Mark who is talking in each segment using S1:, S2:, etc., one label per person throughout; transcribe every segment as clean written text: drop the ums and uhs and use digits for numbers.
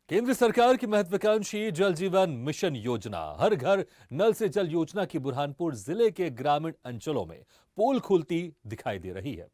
S1: केंद्र सरकार की महत्वाकांक्षी जल जीवन मिशन योजना हर घर नल से जल योजना की बुरहानपुर जिले के ग्रामीण अंचलों में पोल खुलती दिखाई दे रही है।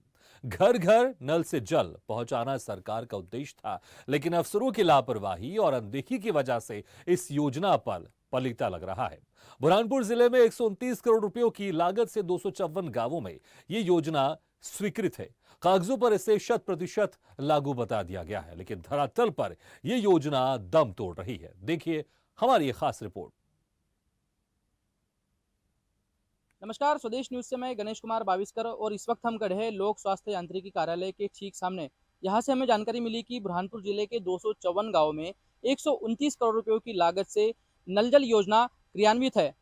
S1: घर घर नल से जल पहुंचाना सरकार का उद्देश्य था, लेकिन अफसरों की लापरवाही और अनदेखी की वजह से इस योजना पर पलीता लग रहा है। बुरहानपुर जिले में 129 करोड़ रुपयों की लागत से 254 गांवों में ये योजना स्वीकृत है। कागजों पर इसे 100% लागू बता दिया गया है, लेकिन धरातल पर यह योजना दम तोड़ रही है। देखिए हमारी ये खास रिपोर्ट।
S2: नमस्कार, स्वदेश न्यूज से मैं गणेश कुमार बाविस्कर और इस वक्त हम खड़े हैं लोक स्वास्थ्य यांत्रिकी कार्यालय के ठीक सामने। यहां से हमें जानकारी मिली कि बुरहानपुर जिले के 254 गांवों में 129 करोड़ रुपयों की लागत से नल जल योजना क्रियान्वित है,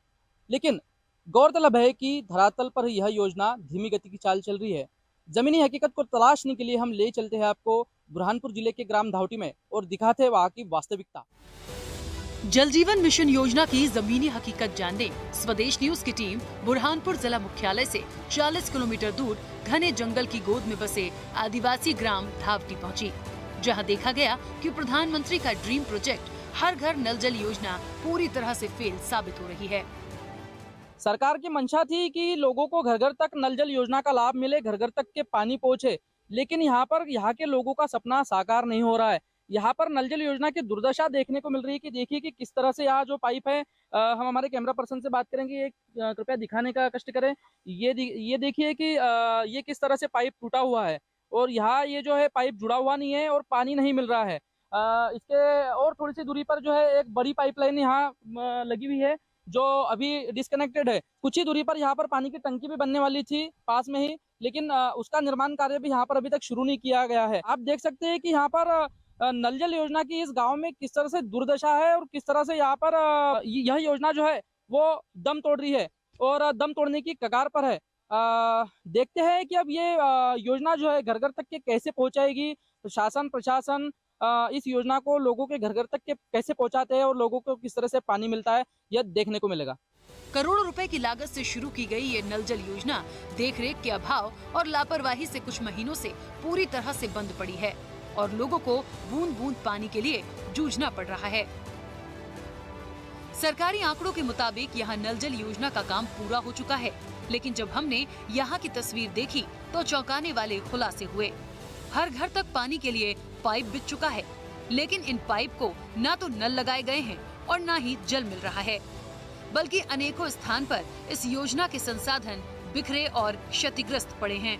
S2: लेकिन गौरतलब है कि धरातल पर यह योजना धीमी गति की चाल चल रही है। जमीनी हकीकत को तलाशने के लिए हम ले चलते हैं आपको बुरहानपुर जिले के ग्राम धावटी में और दिखाते हैं वहाँ की वास्तविकता।
S3: जल जीवन मिशन योजना की जमीनी हकीकत जानने स्वदेश न्यूज की टीम बुरहानपुर जिला मुख्यालय से 40 किलोमीटर दूर घने जंगल की गोद में बसे आदिवासी ग्राम धावटी पहुंची, जहां देखा गया कि प्रधानमंत्री का ड्रीम प्रोजेक्ट हर घर नल जल योजना पूरी तरह से फेल साबित हो रही है।
S2: सरकार की मंशा थी कि लोगों को घर घर तक नल जल योजना का लाभ मिले, घर घर तक के पानी पहुंचे, लेकिन यहाँ के लोगों का सपना साकार नहीं हो रहा है। यहाँ पर नल जल योजना की दुर्दशा देखने को मिल रही है कि देखिए कि किस तरह से यहाँ जो पाइप है, हम हमारे कैमरा पर्सन से बात करेंगे, ये कृपया दिखाने का कष्ट करें। ये देखिए कि ये किस तरह से पाइप टूटा हुआ है और यहाँ ये जो है पाइप जुड़ा हुआ नहीं है और पानी नहीं मिल रहा है। इसके और थोड़ी सी दूरी पर जो है एक बड़ी पाइपलाइन यहाँ लगी हुई है जो अभी डिस्कनेक्टेड है। कुछ ही दूरी पर यहाँ पर पानी की टंकी भी बनने वाली थी पास में ही, लेकिन उसका निर्माण कार्य भी यहाँ पर अभी तक शुरू नहीं किया गया है। आप देख सकते हैं कि यहाँ पर नल जल योजना की इस गांव में किस तरह से दुर्दशा है और किस तरह से यहाँ पर यह योजना जो है वो दम तोड़ रही है और दम तोड़ने की कगार पर है। देखते हैं कि अब ये योजना जो है घर घर तक के कैसे पहुंचाएगी। शासन प्रशासन इस योजना को लोगों के घर घर तक के कैसे पहुंचाते हैं और लोगों को किस तरह से पानी मिलता है, यह देखने को मिलेगा।
S3: करोड़ों रुपए की लागत से शुरू की गई ये नल जल योजना देखरेख के अभाव और लापरवाही से कुछ महीनों से पूरी तरह से बंद पड़ी है और लोगों को बूंद बूंद पानी के लिए जूझना पड़ रहा है। सरकारी आंकड़ों के मुताबिक यहाँ नल जल योजना का काम पूरा हो चुका है, लेकिन जब हमने यहाँ की तस्वीर देखी तो चौंकाने वाले खुलासे हुए। हर घर तक पानी के लिए पाइप बिछ चुका है, लेकिन इन पाइप को न तो नल लगाए गए हैं और न ही जल मिल रहा है, बल्कि अनेकों स्थान पर इस योजना के संसाधन बिखरे और क्षतिग्रस्त पड़े हैं।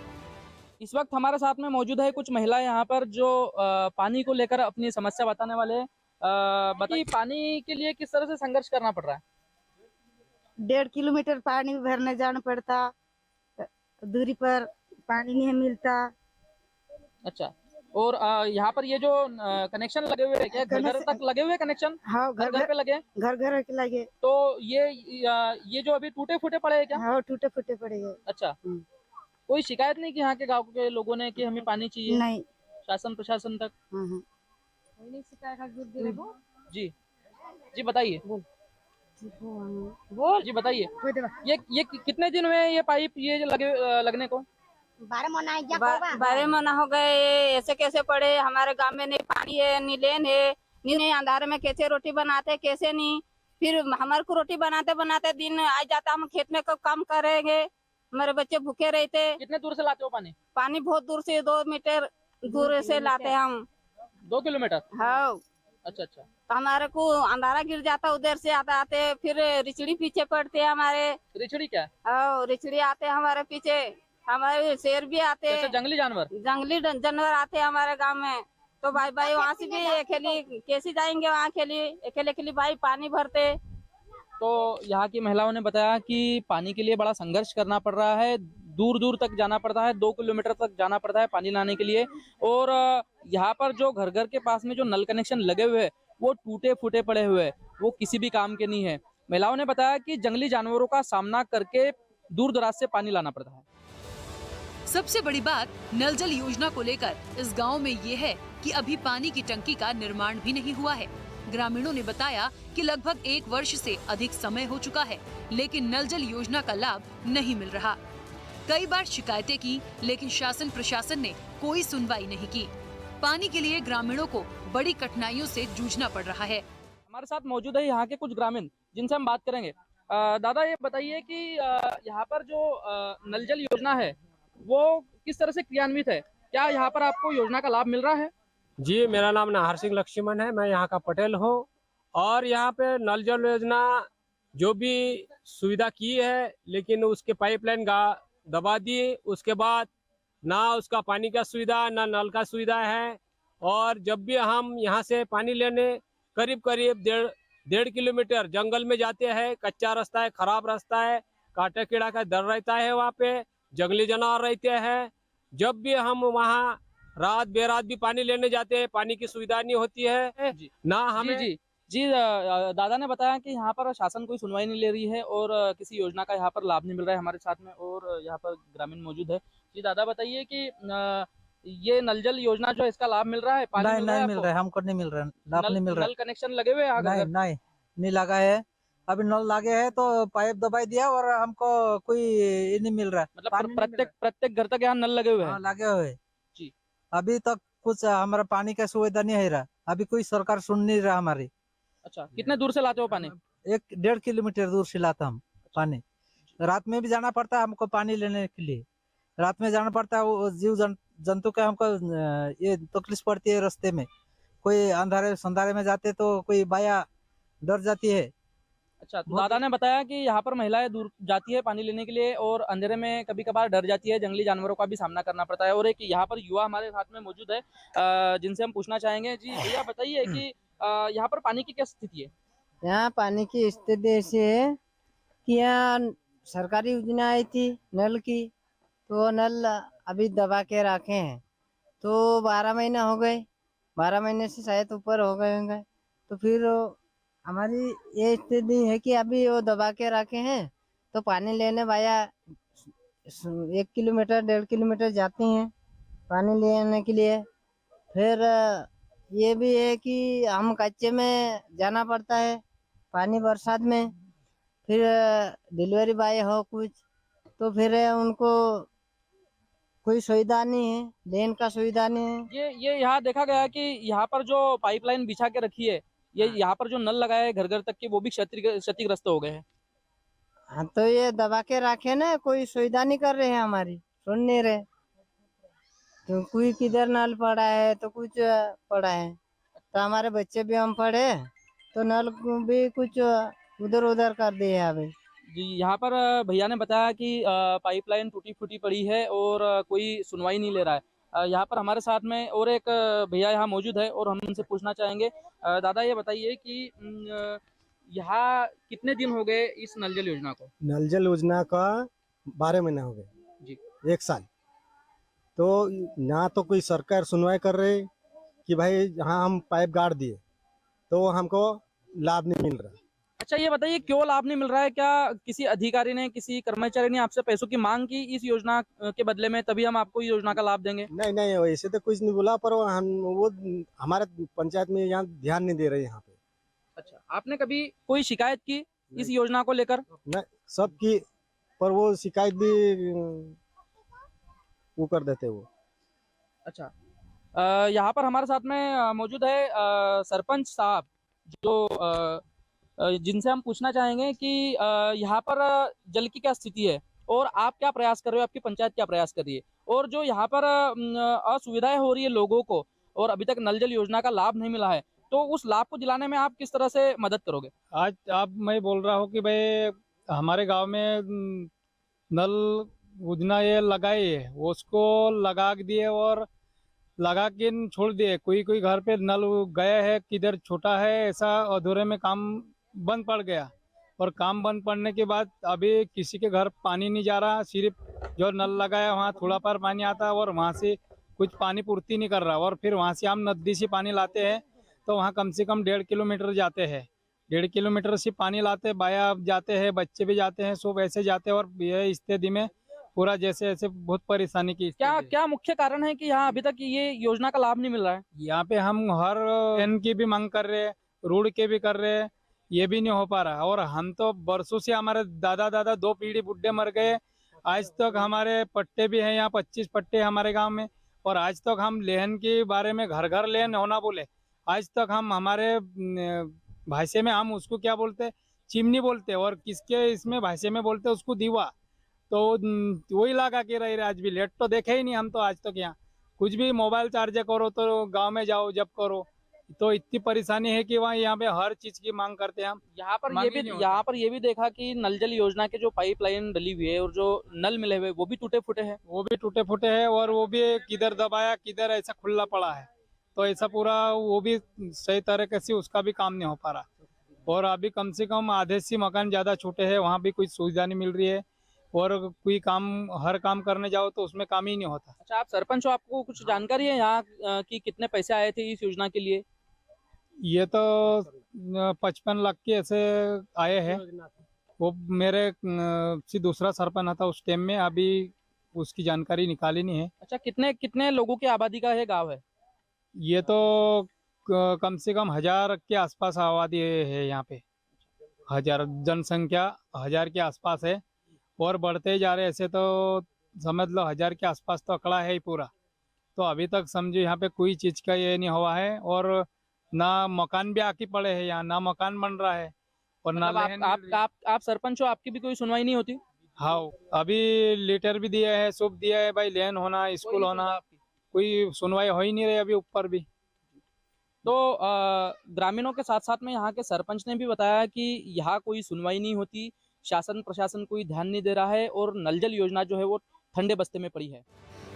S2: इस वक्त हमारे साथ में मौजूद है कुछ महिलाएं यहाँ पर जो पानी को लेकर अपनी समस्या बताने वाले। बताइए पानी के लिए किस तरह से संघर्ष करना पड़ रहा है?
S4: 1.5 किलोमीटर पानी भरने जाना पड़ता, दूरी पर पानी नहीं मिलता।
S2: अच्छा, और यहाँ पर ये जो कनेक्शन लगे हुए हैं, क्या घर घर तक लगे हुए कनेक्शन?
S4: हाँ,
S2: घर घर पे लगे।
S4: घर घर के लगे।
S2: तो ये जो अभी टूटे फूटे पड़े हैं क्या?
S4: हाँ, टूटे फूटे पड़े हैं।
S2: अच्छा, कोई शिकायत नहीं की यहाँ के गाँव के लोगों ने कि हमें पानी चाहिए?
S4: नहीं,
S2: शासन प्रशासन तक?
S4: कोई नहीं शिकायत।
S2: जी जी बताइए।
S4: बोल
S2: जी बताइए, ये कितने दिन हुए ये पाइप ये लगने को?
S5: 12 महीना हो गए। ऐसे कैसे पड़े? हमारे गांव में नहीं पानी है, नहीं लेन है, नहीं अंधारे में कैसे रोटी बनाते, कैसे नहीं। फिर हमारे को रोटी बनाते बनाते दिन आ जाता, हम खेत में काम करेंगे, हमारे बच्चे भूखे रहते।
S2: कितने दूर से लाते हो पानी?
S5: पानी बहुत दूर से 2 मीटर दूर से लाते हैं हम।
S2: 2 किलोमीटर?
S5: हाँ।
S2: अच्छा अच्छा।
S5: तो हमारे को अंधारा गिर जाता, उधर से आते फिर रिचड़ी पीछे पड़ते हैं हमारे।
S2: रिचड़ी क्या?
S5: हाँ, रिचड़ी आते हमारे पीछे, हमारे शेर भी आते,
S2: जंगली
S5: जानवर आते हैं हमारे गांव में। तो भाई वहाँ से भी अकेली कैसे जाएंगे, वहाँ अकेले भाई पानी भरते।
S2: तो यहाँ की महिलाओं ने बताया कि पानी के लिए बड़ा संघर्ष करना पड़ रहा है, दूर दूर तक जाना पड़ता है, 2 किलोमीटर तक जाना पड़ता है पानी लाने के लिए। और यहाँ पर जो घर घर के पास में जो नल कनेक्शन लगे हुए हैं वो टूटे फूटे पड़े हुए हैं, वो किसी भी काम के नहीं है। महिलाओं ने बताया कि जंगली जानवरों का सामना करके दूर दराज से पानी लाना पड़ता है।
S3: सबसे बड़ी बात नल जल योजना को लेकर इस गांव में ये है कि अभी पानी की टंकी का निर्माण भी नहीं हुआ है। ग्रामीणों ने बताया कि लगभग 1 वर्ष से अधिक समय हो चुका है, लेकिन नल जल योजना का लाभ नहीं मिल रहा। कई बार शिकायतें की, लेकिन शासन प्रशासन ने कोई सुनवाई नहीं की। पानी के लिए ग्रामीणों को बड़ी कठिनाइयों से जूझना पड़ रहा है।
S2: हमारे साथ मौजूद है यहाँ के कुछ ग्रामीण जिनसे हम बात करेंगे। दादा ये बताइए कि यहाँ पर जो नल जल योजना है वो किस तरह से क्रियान्वित है, क्या यहाँ पर आपको योजना का लाभ मिल रहा है?
S6: जी, मेरा नाम नाहर सिंह लक्ष्मण है, मैं यहाँ का पटेल हूँ। और यहाँ पे नल जल योजना जो भी सुविधा की है, लेकिन उसके पाइपलाइन दबा दिए, उसके बाद ना उसका पानी का सुविधा ना नल का सुविधा है। और जब भी हम यहाँ से पानी लेने करीब करीब डेढ़ किलोमीटर जंगल में जाते हैं, कच्चा रास्ता है, खराब रास्ता है, कांटे कीड़ा का डर रहता है, वहाँ पे जंगली जानवर रहते हैं। जब भी हम वहाँ रात बेरात भी पानी लेने जाते हैं, पानी की सुविधा नहीं होती है ना हमें।
S2: जी दादा ने बताया कि यहाँ पर शासन कोई सुनवाई नहीं ले रही है और किसी योजना का यहाँ पर लाभ नहीं मिल रहा है। हमारे साथ में और यहाँ पर ग्रामीण मौजूद है। जी दादा बताइए कि ये नल जल योजना जो है इसका लाभ मिल रहा है? पानी
S7: नहीं मिल रहा है, हमको नहीं मिल रहा है, लाभ नहीं मिल रहा है।
S2: नल कनेक्शन लगे हुए हैं?
S7: नहीं लगा है। अभी नल लगे है तो पाइप दबाई दिया और हमको कोई ये नहीं मिल रहा है।
S2: मतलब प्रत्येक घर तक यहाँ नल लगे हुए हैं?
S7: लगे हुए
S2: जी।
S7: अभी तक कुछ हमारा पानी का सुविधा नहीं है रहा, अभी कोई सरकार सुन नहीं रहा हमारी।
S2: अच्छा, कितने दूर से लाते हो पानी?
S7: 1-1.5 किलोमीटर दूर से लाता हम पानी। रात में भी जाना पड़ता है हमको पानी लेने के लिए, रात में जाना पड़ता है। वो जीव जंतु का हमको ये तकलीफ पड़ती है रास्ते में। कोई अंधारे संधारे में जाते तो कोई बाया डर जाती है।
S2: अच्छा, तो दादा ने बताया कि यहाँ पर महिलाएं दूर जाती है पानी लेने के लिए और अंधेरे में कभी कभार डर जाती है, जंगली जानवरों का भी सामना करना पड़ता है। और एक यहाँ पर युवा हमारे साथ में मौजूद है जिनसे हम पूछना चाहेंगे। जी भैया बताइए कि यहाँ पर पानी की क्या स्थिति है?
S8: यहाँ पानी की स्थिति ऐसी है कि यहाँ सरकारी योजना आई थी नल की, तो नल अभी दबा के रखे हैं, तो 12 महीना हो गए, 12 महीने से शायद ऊपर हो गए होंगे। तो फिर हमारी ये स्थिति है कि अभी वो दबा के रखे हैं, तो पानी लेने वाया 1 किलोमीटर 1.5 किलोमीटर जाते हैं पानी लेने के लिए। फिर ये भी है कि हम कच्चे में जाना पड़ता है पानी बरसात में। फिर डिलीवरी बॉय हो कुछ तो फिर उनको कोई सुविधा नहीं है, लेन का सुविधा नहीं है।
S2: ये यहाँ देखा गया कि यहाँ पर जो पाइपलाइन बिछा के रखी है, ये यहाँ पर जो नल लगाए हैं घर घर तक के, वो भी क्षतिग्रस्त हो गए हैं।
S8: हाँ, तो ये दबा के रखे ना, कोई सुविधा नहीं कर रहे हैं हमारी, सुन नहीं रहे। तो कोई किधर नल पड़ा है तो कुछ पड़ा है, तो हमारे बच्चे भी हम पढ़े तो नल भी कुछ उधर उधर कर दिए अभी।
S2: जी, यहाँ पर भैया ने बताया कि पाइपलाइन टूटी फूटी पड़ी है और कोई सुनवाई नहीं ले रहा है। यहाँ पर हमारे साथ में और एक भैया यहाँ मौजूद है और हम उनसे पूछना चाहेंगे। दादा ये बताइए कि यहाँ कितने दिन हो गए इस नल जल योजना को?
S9: नल जल योजना का 12 महीना हो गए
S2: जी,
S9: 1 साल। तो ना तो कोई सरकार सुनवाई कर रही कि भाई यहाँ हम पाइप गाड़ दिए तो हमको लाभ नहीं मिल रहा।
S2: अच्छा ये बताइए क्यों लाभ नहीं मिल रहा है? क्या किसी अधिकारी ने, किसी कर्मचारी ने आपसे पैसों की मांग की इस योजना के बदले में, तभी हम आपको योजना का लाभ देंगे?
S9: नहीं वैसे तो कुछ नहीं बोला, पर वो हमारे पंचायत में यहाँ ध्यान नहीं दे रहे यहाँ पे।
S2: अच्छा, आपने कभी कोई शिकायत की इस योजना को लेकर?
S9: नहीं, सब की, पर वो शिकायत भी वो कर देते वो।
S2: अच्छा, यहाँ पर हमारे साथ में मौजूद है सरपंच साहब, जो जिनसे हम पूछना चाहेंगे कि यहाँ पर जल की क्या स्थिति है और आप क्या प्रयास कर रहे हो, आपकी पंचायत क्या प्रयास कर रही है, और जो यहाँ पर असुविधाएं हो रही है लोगों को और अभी तक नल जल योजना का लाभ नहीं मिला है, तो उस लाभ को दिलाने में आप किस तरह से मदद करोगे?
S6: आज आप मैं बोल रहा हूँ कि भाई हमारे गांव में नल योजना ये लगाई है, उसको लगा दिए और लगा के छोड़ दिए। कोई घर पे नल गया है, किधर छोटा है, ऐसा अधूरे में काम बंद पड़ गया। और काम बंद पड़ने के बाद अभी किसी के घर पानी नहीं जा रहा, सिर्फ जो नल लगाया वहाँ थोड़ा पर पानी आता है और वहाँ से कुछ पानी पूर्ति नहीं कर रहा। और फिर वहाँ से हम नदी से पानी लाते हैं तो वहाँ कम से कम 1.5 किलोमीटर जाते हैं, 1.5 किलोमीटर से पानी लाते, बाया जाते हैं, बच्चे भी जाते हैं, सब ऐसे जाते हैं। और ये स्थिति में पूरा जैसे ऐसे बहुत परेशानी की।
S2: क्या मुख्य कारण है कि यहाँ अभी तक ये योजना का लाभ नहीं मिल रहा है?
S6: यहाँ पे हम हर एन की भी मांग कर रहे हैं, रोड के भी कर रहे हैं, ये भी नहीं हो पा रहा। और हम तो बरसों से, हमारे दादा 2 पीढ़ी बुढ़े मर गए, आज तक हमारे पट्टे भी हैं यहाँ, 25 पट्टे हमारे गांव में, और आज तक हम लेन के बारे में घर घर लेन होना बोले, आज तक हम हमारे भाषा में हम उसको क्या बोलते, चिमनी बोलते, और किसके इसमें भाषा में बोलते उसको दीवा। तो वही लगा के रह रहे, आज भी लेट तो देखे ही नहीं हम तो आज तक। यहाँ कुछ भी मोबाइल चार्ज करो तो गांव में जाओ जब करो तो इतनी परेशानी है कि वहाँ यहाँ पे हर चीज की मांग करते हैं हम।
S2: यहाँ पर ये भी देखा कि नल जल योजना के जो पाइपलाइन डली हुई है और जो नल मिले हुए वो भी टूटे फूटे हैं।
S6: वो भी टूटे फूटे हैं और वो भी किधर दबाया किधर ऐसा खुला पड़ा है, तो ऐसा पूरा वो भी सही तरीके से उसका भी काम नहीं हो पा रहा। और अभी कम से कम आधे से मकान ज्यादा छोटे हैं, वहाँ भी कोई सुविधा नहीं मिल रही है और कोई काम हर काम करने जाओ तो उसमें काम ही नहीं होता।
S2: अच्छा, आप सरपंच हो, आपको कुछ जानकारी है यहाँ की कितने पैसे आए थे इस योजना के लिए?
S6: ये तो 55 लाख के ऐसे आए हैं। वो मेरे से दूसरा सरपंच था उस टाइम में, अभी उसकी जानकारी निकाली नहीं है।
S2: अच्छा, कितने कितने लोगों की आबादी का है गाँव है?
S6: ये तो कम से कम 1000 के आसपास आबादी है यहाँ पे, 1000 जनसंख्या 1000 के आसपास है और बढ़ते जा रहे, ऐसे तो समझ लो 1000 के आसपास तो आंकड़ा है ही पूरा। तो अभी तक समझो यहाँ पे कोई चीज का ये नहीं हुआ है और ना मकान भी आके पड़े हैं यहाँ, ना मकान बन रहा है और ना
S2: मतलब आप सरपंच हो, आपकी भी कोई सुनवाई नहीं होती?
S6: हाँ, अभी लेटर भी दिया है, सब दिया है भाई, लेन होना स्कूल होना, कोई सुनवाई हो ही नहीं रही अभी ऊपर भी।
S2: तो ग्रामीणों के साथ साथ में यहाँ के सरपंच ने भी बताया कि यहाँ कोई सुनवाई नहीं होती, शासन प्रशासन कोई ध्यान नहीं दे रहा है और नल जल योजना जो है वो ठंडे बस्ते में पड़ी है।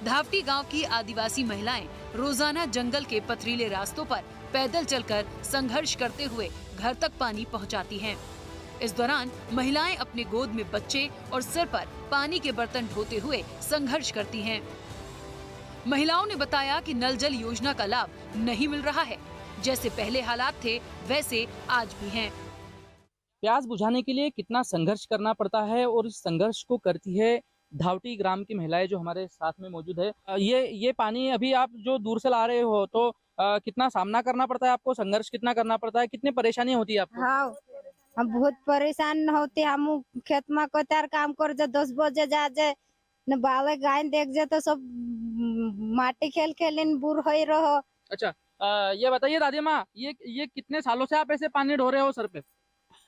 S3: धावटी गांव की आदिवासी महिलाएं रोजाना जंगल के पथरीले रास्तों पर पैदल चलकर संघर्ष करते हुए घर तक पानी पहुंचाती हैं। इस दौरान महिलाएं अपने गोद में बच्चे और सिर पर पानी के बर्तन ढोते हुए संघर्ष करती हैं। महिलाओं ने बताया कि नल जल योजना का लाभ नहीं मिल रहा है, जैसे पहले हालात थे वैसे आज भी हैं।
S2: प्यास बुझाने के लिए कितना संघर्ष करना पड़ता है और इस संघर्ष को करती है धावटी ग्राम की महिलाएं जो हमारे साथ में मौजूद है। ये पानी अभी आप जो दूर से ला रहे हो तो कितना सामना करना पड़ता है आपको, संघर्ष कितना करना पड़ता है, कितनी परेशानी होती है आपको?
S4: हाँ, हम बहुत परेशान होते, हम खेत में कोतार काम कर जे 10 बजे जा जे न बाले गाय देख जे तो सब माटी खेल खेलिन बुर हो रहो।
S2: अच्छा, ये बताइए दादी माँ, ये कितने सालों से आप ऐसे पानी ढो रहे हो सर पे?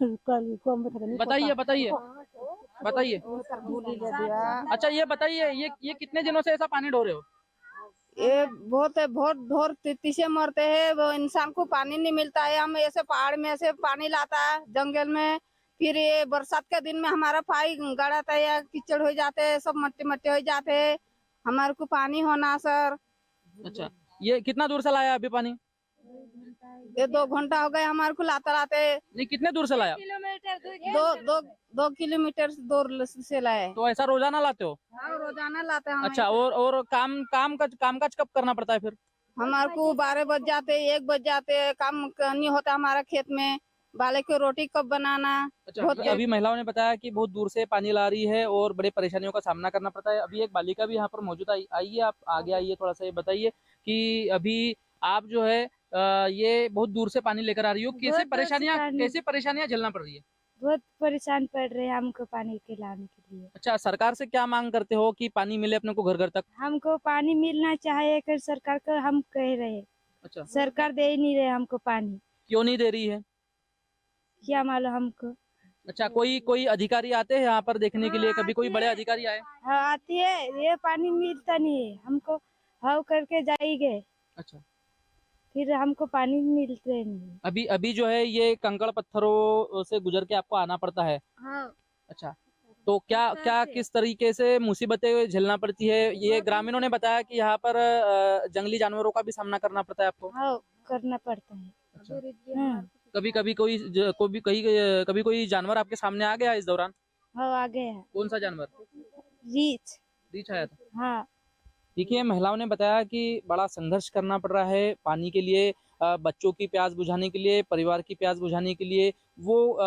S2: बताइए बताइए बताइए। अच्छा, ये बताइए ये कितने दिनों से ऐसा पानी ढो रहे हो?
S5: ये बहुत ढोर तीसे मरते हैं, वो इंसान को पानी नहीं मिलता है। हम ऐसे पहाड़ में ऐसे पानी लाता है जंगल में, फिर ये बरसात के दिन में हमारा पाई गड़ाता है या कीचड़ हो जाते हैं, सब मट्टी हो जाते हैं, हमारे को पानी होना सर।
S2: अच्छा, ये कितना दूर से लाया अभी पानी?
S5: ये 2 घंटा हो गए हमारे को लाते।
S2: नहीं, कितने दूर से लाया?
S5: 2 किलोमीटर दूर से लाए।
S2: तो ऐसा रोजाना लाते हो?
S5: हाँ, रोजाना लाते हैं।
S2: अच्छा, और कामकाज कब करना पड़ता है फिर?
S5: हमारे को 12 बज जाते, 1 बज जाते, काम नहीं होता हमारा खेत में, बाले की रोटी कब बनाना।
S2: अच्छा, अभी महिलाओं ने बताया कि बहुत दूर से पानी ला रही है और बड़े परेशानियों का सामना करना पड़ता है। अभी एक बालिका भी यहाँ पर मौजूद आइए, आप आगे आइए, थोड़ा सा ये बताइए कि अभी आप जो है ये बहुत दूर से पानी लेकर आ रही हो, कैसे परेशानियां झेलना पड़ रही है?
S4: बहुत परेशान पड़ रहे हैं हमको पानी के लाने के लिए।
S2: अच्छा, सरकार से क्या मांग करते हो कि पानी मिले अपने को घर घर तक?
S4: हमको पानी मिलना चाहिए कर सरकार को हम कह रहे।
S2: अच्छा,
S4: सरकार दे ही नहीं रहे हमको पानी।
S2: क्यों नहीं दे रही है?
S4: क्या मालूम हमको।
S2: अच्छा, कोई अधिकारी आते हैं यहाँ पर देखने के लिए? कभी कोई बड़े अधिकारी आए?
S4: हाँ, आती है, ये पानी मिलता नहीं है हमको, हाउ करके जाएंगे।
S2: अच्छा,
S4: फिर हमको पानी मिलते नहीं।
S2: अभी जो है ये कंकड़ पत्थरों से गुजर के आपको आना पड़ता है।
S4: हाँ।
S2: अच्छा, तो क्या किस तरीके से मुसीबतें झेलना पड़ती है? ये ग्रामीणों ने बताया कि यहाँ पर जंगली जानवरों का भी सामना करना पड़ता है आपको?
S4: हाँ, करना पड़ता है।
S2: अच्छा, कभी कोई जानवर आपके सामने आ गया इस दौरान?
S4: हाँ, आ गया।
S2: कौन सा जानवर? रीछ आया था?
S4: हाँ।
S2: देखिए, महिलाओं ने बताया कि बड़ा संघर्ष करना पड़ रहा है पानी के लिए, बच्चों की प्यास बुझाने के लिए, परिवार की प्यास बुझाने के लिए। वो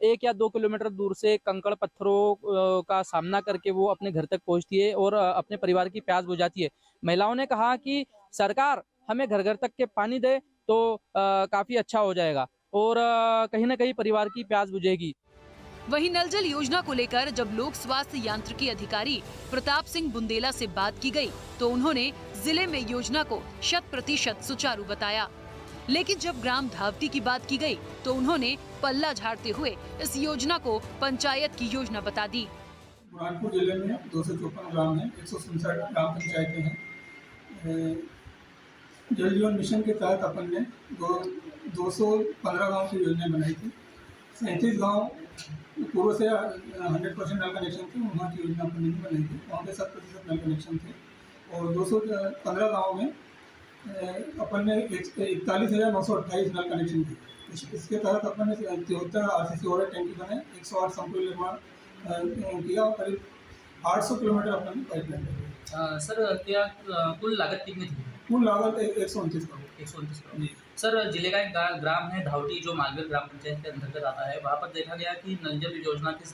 S2: 1 या 2 किलोमीटर दूर से कंकड़ पत्थरों का सामना करके वो अपने घर तक पहुंचती है और अपने परिवार की प्यास बुझाती है। महिलाओं ने कहा कि सरकार हमें घर घर तक के पानी दे तो काफी अच्छा हो जाएगा और कहीं ना कहीं परिवार की प्यास बुझेगी।
S3: वहीं नल जल योजना को लेकर जब लोक स्वास्थ्य यांत्रिकी अधिकारी प्रताप सिंह बुंदेला से बात की गई तो उन्होंने जिले में योजना को 100% सुचारू बताया। लेकिन जब ग्राम धावती की बात की गई तो उन्होंने पल्ला झाड़ते हुए इस योजना को पंचायत की योजना बता दी।
S10: बुरहानपुर जिले में 254 ग्राम है, 167 ग्राम पंचायतें हैं। जल जीवन मिशन के तहत अपन ने 215 गाँव की योजना बनाई थी। 37 गाँव पूर्व से 100% नल कनेक्शन थे, वहाँ की योजना अपन ने बनाई थी, वहाँ पे 100% नल कनेक्शन थे। और 215 गाँव में अपन ने 41,928 नल कनेक्शन थे। इसके तहत अपन ने 73 RCC वाटर टैंकी बनाए, 108 संकुल निर्माण किया और करीब 800 किलोमीटर अपन ने पाइपलाइन लगाई।
S11: सर क्या कुल लागत कितनी थी?
S10: कुल लागत 129 करोड़।
S11: 129 करोड़। सर जिले का एक ग्राम है धावटी जो मालवीय ग्राम पंचायत के अंतर्गत आता है, वहाँ पर देखा गया कि नल जल योजना की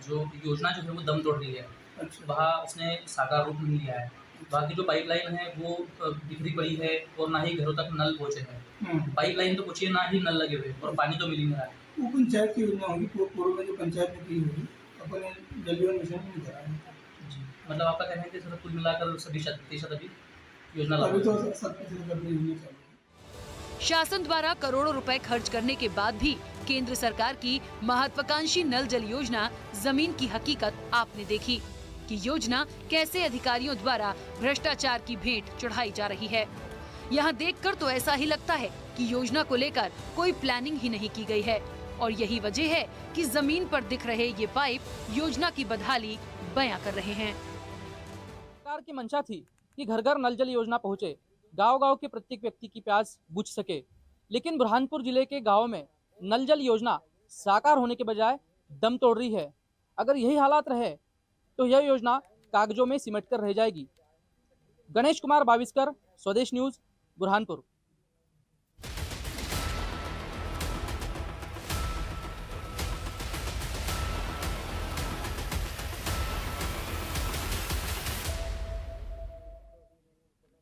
S11: जो है वो दम तोड़ रही है।
S10: अच्छा।
S11: वहाँ उसने साकार रूप नहीं लिया है। वहाँ की जो पाइपलाइन है वो बिखरी पड़ी है और ना ही घरों तक नल पहुँचे हैं। पाइपलाइन तो पहुँची है, ना ही नल लगे हुए और पानी तो मिल ही नहीं रहा है।
S10: वो पंचायत की योजना होगी, पूर्व में जो पंचायत में की होगी, अपने जल जीवन मिशन में नहीं करा है।
S11: जी, मतलब आपका कहना है कि सर कुल मिलाकर सभी 100% अभी योजना
S10: अभी तो 100% अपनी योजना चाहिए।
S3: शासन द्वारा करोड़ों रुपए खर्च करने के बाद भी केंद्र सरकार की महत्वाकांक्षी नल जल योजना जमीन की हकीकत आपने देखी कि योजना कैसे अधिकारियों द्वारा भ्रष्टाचार की भेंट चढ़ाई जा रही है। यहाँ देखकर तो ऐसा ही लगता है कि योजना को लेकर कोई प्लानिंग ही नहीं की गई है और यही वजह है कि जमीन पर दिख रहे ये पाइप योजना की बदहाली बयां कर रहे हैं।
S2: सरकार की मंशा थी कि घर घर नल जल योजना पहुंचे, गांव-गांव के प्रत्येक व्यक्ति की प्यास बुझ सके, लेकिन बुरहानपुर जिले के गांव में नल जल योजना साकार होने के बजाय दम तोड़ रही है। अगर यही हालात रहे तो यह योजना कागजों में सिमट कर रह जाएगी। गणेश कुमार बाविस्कर, स्वदेश न्यूज, बुरहानपुर।